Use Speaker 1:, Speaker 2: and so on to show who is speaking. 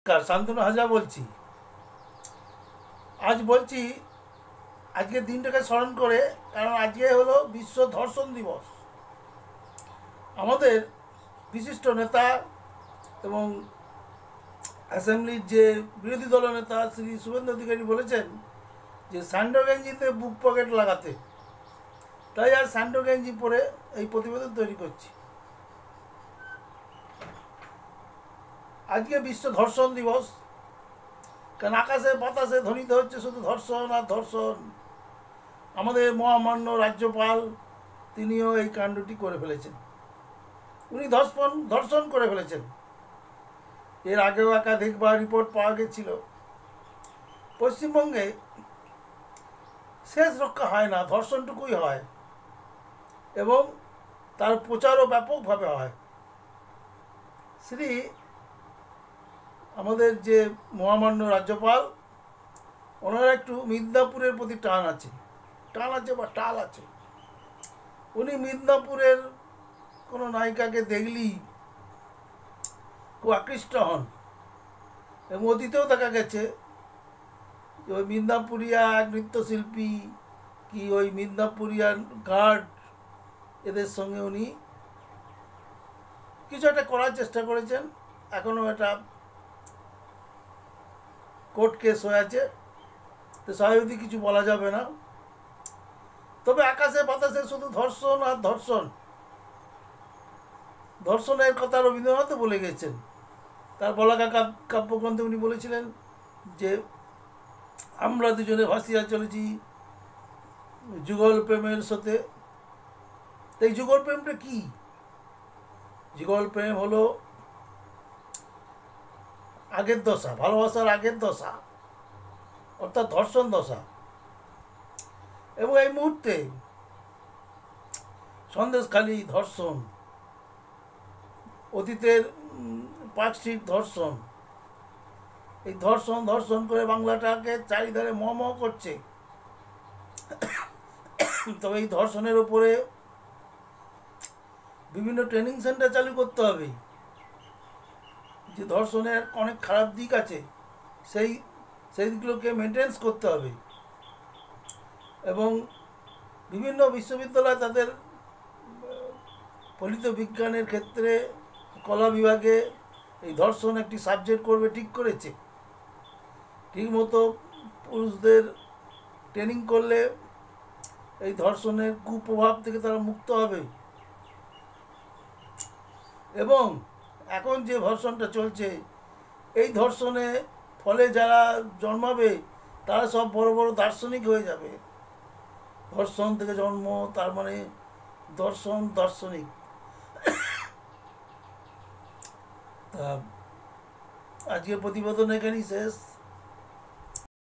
Speaker 1: শান্তনু হাজরা বলছি। আজ বলছি আজকের দিনটাকে স্মরণ করে, কারণ আজকে হলো বিশ্ব ধর্ষণ দিবস। আমাদের বিশিষ্ট নেতা এবং অ্যাসেম্বলির যে বিরোধী দলনেতা শ্রী শুভেন্দু অধিকারী বলেছেন যে স্যান্ডো গেঞ্জিতে বুক পকেট লাগাতে, তাই আর স্যান্ডো গেঞ্জি পরে এই প্রতিবেদন তৈরি করছি। আজকে বিশ্ব ধর্ষণ দিবস, কারণ আকাশে বাতাসে ধ্বনিত হচ্ছে শুধু ধর্ষণ আর ধর্ষণ। আমাদের মহামান্য রাজ্যপাল তিনিও এই কাণ্ডটি করে ফেলেছেন, উনি ধর্ষণ করে ফেলেছেন। এর আগেও একাধিকবার রিপোর্ট পাওয়া গেছিল। পশ্চিমবঙ্গে শেষ রক্ষা হয় না, ধর্ষণটুকুই হয় এবং তার প্রচারও ব্যাপকভাবে হয়। শ্রী আমাদের যে মহামান্য রাজ্যপাল, ওনারা একটু মিদনাপুরের প্রতি টান আছে বা টাল আছে। উনি মিদনাপুরের কোনো নায়িকাকে দেখলেই খুব আকৃষ্ট হন, এবং অতীতেও দেখা গেছে যে ওই মিদনাপুরিয়া নৃত্যশিল্পী কি ওই মিদনাপুরিয়া গার্ড, এদের সঙ্গে উনি কিছু একটা করার চেষ্টা করেছেন। এখনও এটা কোর্ট কেস হয়ে আছে, তো স্বাভাবিক কিছু বলা যাবে না। তবে আকাশে বাতাসে শুধু ধর্ষণ আর ধর্ষণ। ধর্ষণের কথা রবীন্দ্রনাথও বলে গেছেন। তার বলাকা কাব্যগ্রন্থে উনি বলেছিলেন যে আমরা দুজনে ভাসিয়া চলেছি যুগল প্রেমের সাথে। এই যুগল প্রেমটা কি? যুগল প্রেম হলো আগের দশা, ভালোবাসার আগের দশা, অর্থাৎ ধর্ষণ দশা। এবং এই মুহূর্তে সন্দেশখালী ধর্ষণ, অতীতের পার্কস্ট্রিট ধর্ষণ, এই ধর্ষণ করে বাংলাটাকে চারিধারে মহ করছে। তবে এই ধর্ষণের ওপরে বিভিন্ন ট্রেনিং সেন্টার চালু করতে হবে। যে ধর্ষণের অনেক খারাপ দিক আছে, সেই দিকগুলোকে মেনটেন্স করতে হবে। এবং বিভিন্ন বিশ্ববিদ্যালয় তাদের ফলিত বিজ্ঞানের ক্ষেত্রে কলা বিভাগে এই ধর্ষণ একটি সাবজেক্ট করবে ঠিক করেছে। ঠিকমতো পুরুষদের ট্রেনিং করলে এই ধর্ষণের কুপ্রভাব থেকে তারা মুক্ত হবে। এবং এখন যে ধর্ষণটা চলছে, এই ধর্ষণে ফলে যারা জন্মাবে তারা সব বড় বড় দার্শনিক হয়ে যাবে। ধর্ষণ থেকে জন্ম, তার মানে দার্শনিক। তা আজকের প্রতিবেদন এখানেই শেষ।